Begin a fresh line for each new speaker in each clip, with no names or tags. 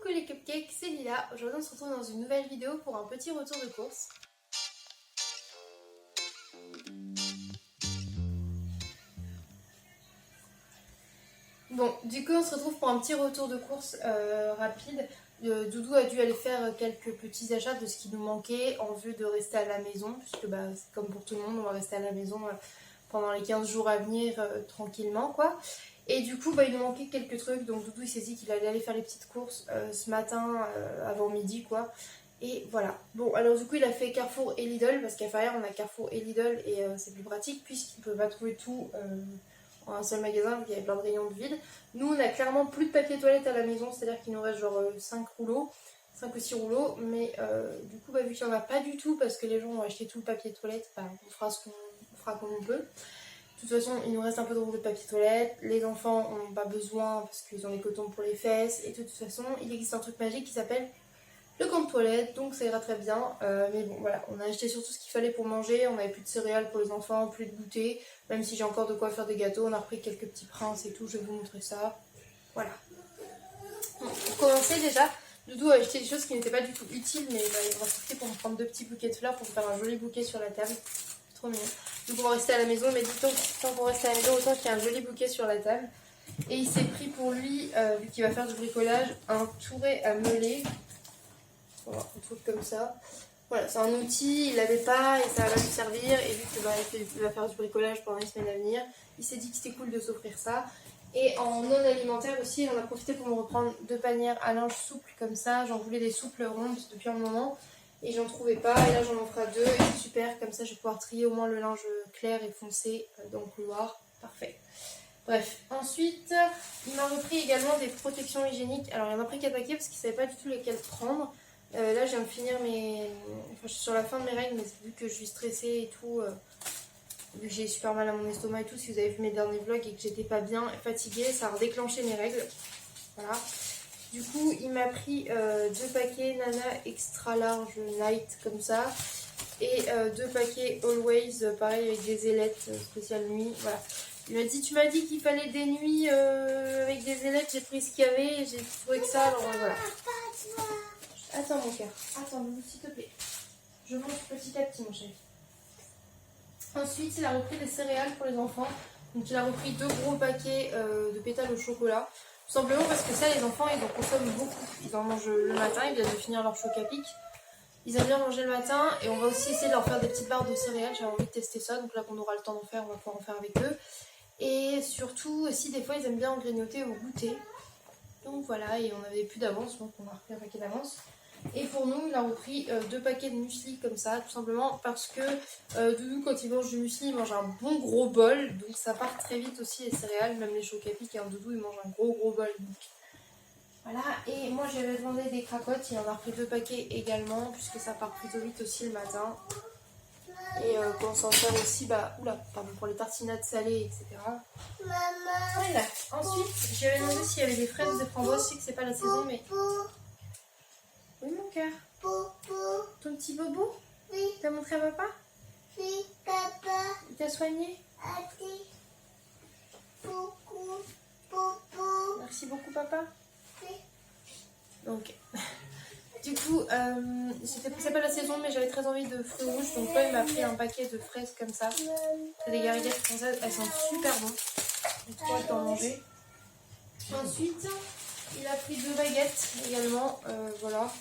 Coucou les cupcakes, c'est Lila. Aujourd'hui on se retrouve dans une nouvelle vidéo pour un petit retour de course. Bon, du coup on se retrouve pour un petit retour de course rapide. Doudou a dû aller faire quelques petits achats de ce qui nous manquait en vue de rester à la maison, puisque c'est comme pour tout le monde, on va rester à la maison pendant les 15 jours à venir tranquillement quoi. Et du coup il nous manquait quelques trucs, donc Doudou il s'est dit qu'il allait aller faire les petites courses ce matin avant midi quoi. Et voilà. Bon alors du coup il a fait Carrefour et Lidl, parce qu'à Farrières on a Carrefour et Lidl et c'est plus pratique puisqu'il ne peut pas trouver tout en un seul magasin, donc il y avait plein de rayons de vide. Nous on a clairement plus de papier toilette à la maison, c'est-à-dire qu'il nous reste genre 5 rouleaux, 5 ou 6 rouleaux, mais du coup vu qu'il n'y en a pas du tout parce que les gens ont acheté tout le papier toilette, on fera comme on peut. De toute façon il nous reste un peu de rouleaux de papier toilette, les enfants n'ont pas besoin parce qu'ils ont des cotons pour les fesses, et de toute façon il existe un truc magique qui s'appelle le compte toilette, donc ça ira très bien. Mais bon voilà, on a acheté surtout ce qu'il fallait pour manger, on n'avait plus de céréales pour les enfants, plus de goûter, même si j'ai encore de quoi faire des gâteaux, on a repris quelques petits princes et tout, je vais vous montrer ça. Voilà. Bon, pour commencer déjà, Doudou a acheté des choses qui n'étaient pas du tout utiles, mais il va en profiter pour me prendre 2 petits bouquets de fleurs pour faire un joli bouquet sur la table. Trop mignon. Donc on va rester à la maison, mais dit-on, tant qu'on reste à la maison, autant qu'il y ait un joli bouquet sur la table. Et il s'est pris pour lui, vu qu'il va faire du bricolage, un touret à meuler. Voilà, un truc comme ça. Voilà, c'est un outil, il l'avait pas et ça va lui servir. Et vu qu'il va faire du bricolage pendant les semaines à venir, il s'est dit que c'était cool de s'offrir ça. Et en non alimentaire aussi, il en a profité pour me reprendre 2 panières à linge souple comme ça. J'en voulais des souples rondes depuis un moment et j'en trouvais pas. Et là j'en offre 2 et c'est super, comme ça je vais pouvoir trier au moins le linge clair et foncé dans le couloir. Parfait. Bref, ensuite il m'a repris également des protections hygiéniques. Alors il y en a pris 4 paquets parce qu'il ne savait pas du tout lesquels prendre. Là je viens de finir je suis sur la fin de mes règles, mais vu que je suis stressée et tout, vu que j'ai super mal à mon estomac et tout, si vous avez vu mes derniers vlogs et que j'étais pas bien fatiguée, ça a redéclenché mes règles. Voilà. Du coup il m'a pris 2 paquets Nana extra large night comme ça. Et 2 paquets Always, pareil avec des ailettes spéciales nuit. Voilà. Il m'a dit, tu m'as dit qu'il fallait des nuits avec des ailettes, j'ai pris ce qu'il y avait et j'ai trouvé que ça, alors voilà. Attends mon cœur, attends s'il te plaît. Je mange petit à petit mon chéri. Ensuite il a repris des céréales pour les enfants. Donc il a repris 2 gros paquets de pétales au chocolat. Tout simplement parce que ça les enfants ils en consomment beaucoup. Ils en mangent le matin, ils viennent de finir leur choc à pic. Ils aiment bien manger le matin et on va aussi essayer de leur faire des petites barres de céréales. J'avais envie de tester ça, donc là qu'on aura le temps d'en faire, on va pouvoir en faire avec eux. Et surtout aussi des fois ils aiment bien en grignoter au goûter. Donc voilà, et on avait plus d'avance, donc on a repris un paquet d'avance. Et pour nous, il a repris 2 paquets de muesli comme ça, tout simplement parce que Doudou, quand il mange du muesli, il mange un bon gros bol. Donc ça part très vite aussi les céréales, même les chocs à pic. Doudou, il mange un gros bol. Donc. Voilà, et moi j'avais demandé des cracottes, il en a repris 2 paquets également, puisque ça part plutôt vite aussi le matin. Et qu'on s'en sert aussi, pour les tartinades salées, etc. Voilà. Ensuite, j'avais demandé s'il y avait des fraises ou des framboises. Je sais que c'est pas la saison, mais... Oui, mon cœur. Ton petit bobo? Oui. T'as montré à papa? Oui, papa. Il t'a soigné? Merci beaucoup, papa. Oui. Donc, du coup, c'est pas la saison, mais j'avais très envie de fruits rouges. Donc, là, il m'a pris un paquet de fraises comme ça. C'est des gariguettes françaises, elles sont super bonnes. J'ai trop hâte d'en manger. Ensuite, il a pris 2 baguettes également. Voilà.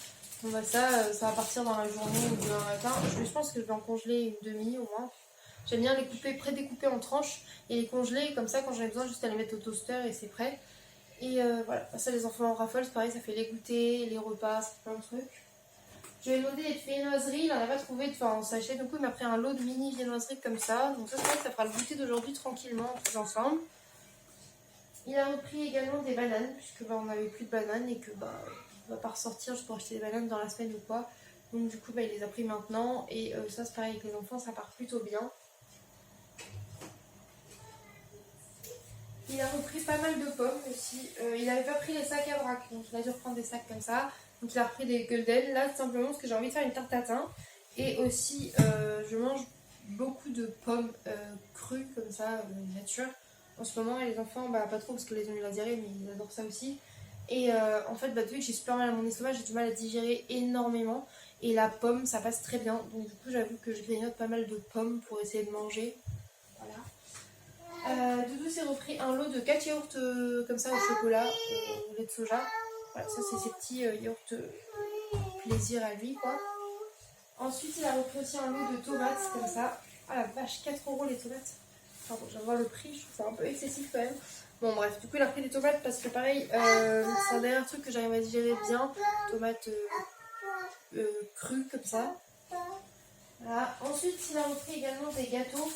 Donc, ça va partir dans la journée ou demain matin. Je pense que je vais en congeler une demi au moins. J'aime bien les couper, pré-découper en tranches et les congeler. Comme ça, quand j'en ai besoin, juste à les mettre au toaster et c'est prêt. Et voilà, ça les enfants en raffolent, c'est pareil, ça fait les goûters, les repas, c'est plein de trucs. J'avais demandé des viennoiseries, il n'en a pas trouvé en sachet, du coup il m'a pris un lot de mini viennoiseries comme ça. Donc ça c'est vrai que ça fera le goûter d'aujourd'hui tranquillement, tous ensemble. Il a repris également des bananes, puisque on n'avait plus de bananes et que on va pas ressortir juste pour acheter des bananes dans la semaine ou quoi. Donc du coup il les a pris maintenant et ça c'est pareil avec les enfants, ça part plutôt bien. Il a repris pas mal de pommes aussi. Il n'avait pas pris les sacs à vrac, donc il a dû reprendre des sacs comme ça. Donc il a repris des Golden. Là, tout simplement parce que j'ai envie de faire une tarte tatin. Et aussi, je mange beaucoup de pommes crues comme ça, nature. En ce moment, et les enfants, pas trop parce que les ont eu la diarrhée, mais ils adorent ça aussi. Et en fait, bah, vu que j'ai super mal à mon estomac, j'ai du mal à digérer énormément. Et la pomme, ça passe très bien. Donc du coup, j'avoue que je grignote pas mal de pommes pour essayer de manger. Voilà. Doudou s'est repris un lot de 4 yaourts comme ça au chocolat, au lait de soja. Voilà, ça c'est ses petits yaourts plaisir à lui quoi. Ensuite il a repris aussi un lot de tomates comme ça. Ah la vache, 4 € les tomates. Pardon, je viens de voir le prix, je trouve ça un peu excessif quand même. Bon bref, du coup il a repris des tomates parce que pareil, c'est un dernier truc que j'arrive à digérer bien. Tomates crues comme ça. Voilà. Ensuite il a repris également des gâteaux.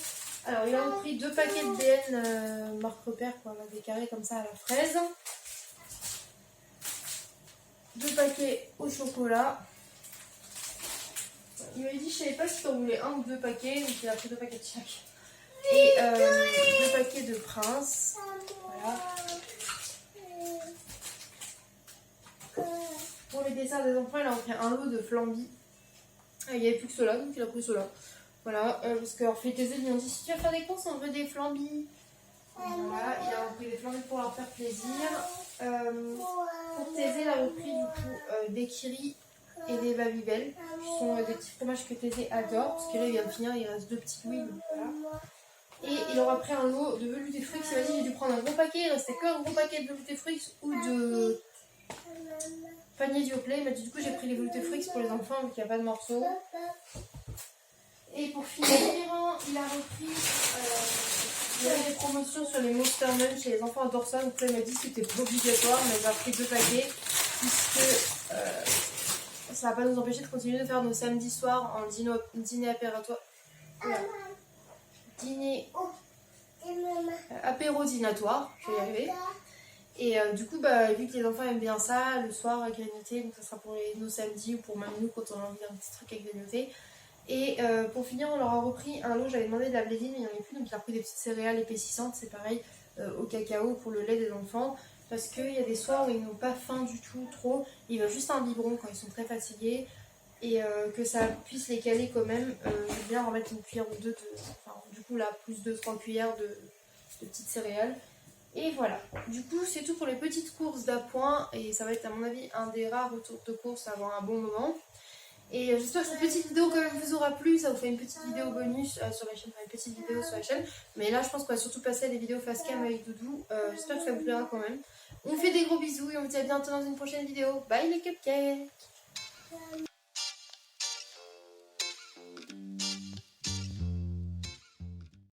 Alors, il a repris 2 paquets de BN marque repère, quoi, des carrés comme ça à la fraise. 2 paquets au chocolat. Il m'a dit, je savais pas si tu en voulais 1 ou 2 paquets, donc il a pris 2 paquets de chaque. Et 2 paquets de Prince. Voilà. Pour les desserts des enfants, il a repris un lot de flambis. Il n'y avait plus que cela, donc il a pris cela. Voilà, parce qu'en fait, les ils m'ont dit si tu vas faire des courses, on veut des flambis. Voilà, il a repris des flambis pour leur faire plaisir. Pour Thésée, il a repris du coup des Kiri et des Babybel, qui sont des petits fromages que Thésée adore, parce que là il vient de finir, il reste 2 petits Louis, donc voilà. Et il aura pris un lot de velouté fruits. Il m'a dit j'ai dû prendre un gros paquet, il restait qu'un gros paquet de velouté fruits ou de panier Dioplay. Il m'a dit du coup j'ai pris les velouté fruits pour les enfants vu qu'il n'y a pas de morceaux. Et pour finir, il a repris il y avait des promotions sur les Monster Munch chez les enfants adorent ça. Donc là, il m'a dit que c'était pas obligatoire, mais il a pris 2 paquets puisque ça va pas nous empêcher de continuer de faire nos samedis soirs en dîner apératoire. Dîner apéro-dînatoire, je vais y arriver. Et du coup, bah, vu que les enfants aiment bien ça, le soir à grignoter, donc ça sera pour nos samedis ou pour même nous quand on a envie d'un petit truc à grignoter. Et pour finir, on leur a repris un lot, j'avais demandé de la blédine, mais il n'y en a plus, donc il a repris des petites céréales épaississantes, c'est pareil, au cacao pour le lait des enfants, parce qu'il y a des soirs où ils n'ont pas faim du tout, trop, ils veulent juste un biberon quand ils sont très fatigués, et que ça puisse les caler quand même, je vais bien remettre une cuillère ou deux, enfin du coup là, plus 2-3 cuillères de petites céréales. Et voilà, du coup c'est tout pour les petites courses d'appoint, et ça va être à mon avis un des rares retours de course avant un bon moment. Et j'espère que cette petite vidéo quand même vous aura plu, ça vous fait une petite vidéo bonus sur la chaîne, enfin une petite vidéo sur la chaîne. Mais là je pense qu'on va surtout passer à des vidéos face cam avec Doudou, j'espère que ça vous plaira quand même. On vous fait des gros bisous et on vous dit à bientôt dans une prochaine vidéo. Bye les cupcakes!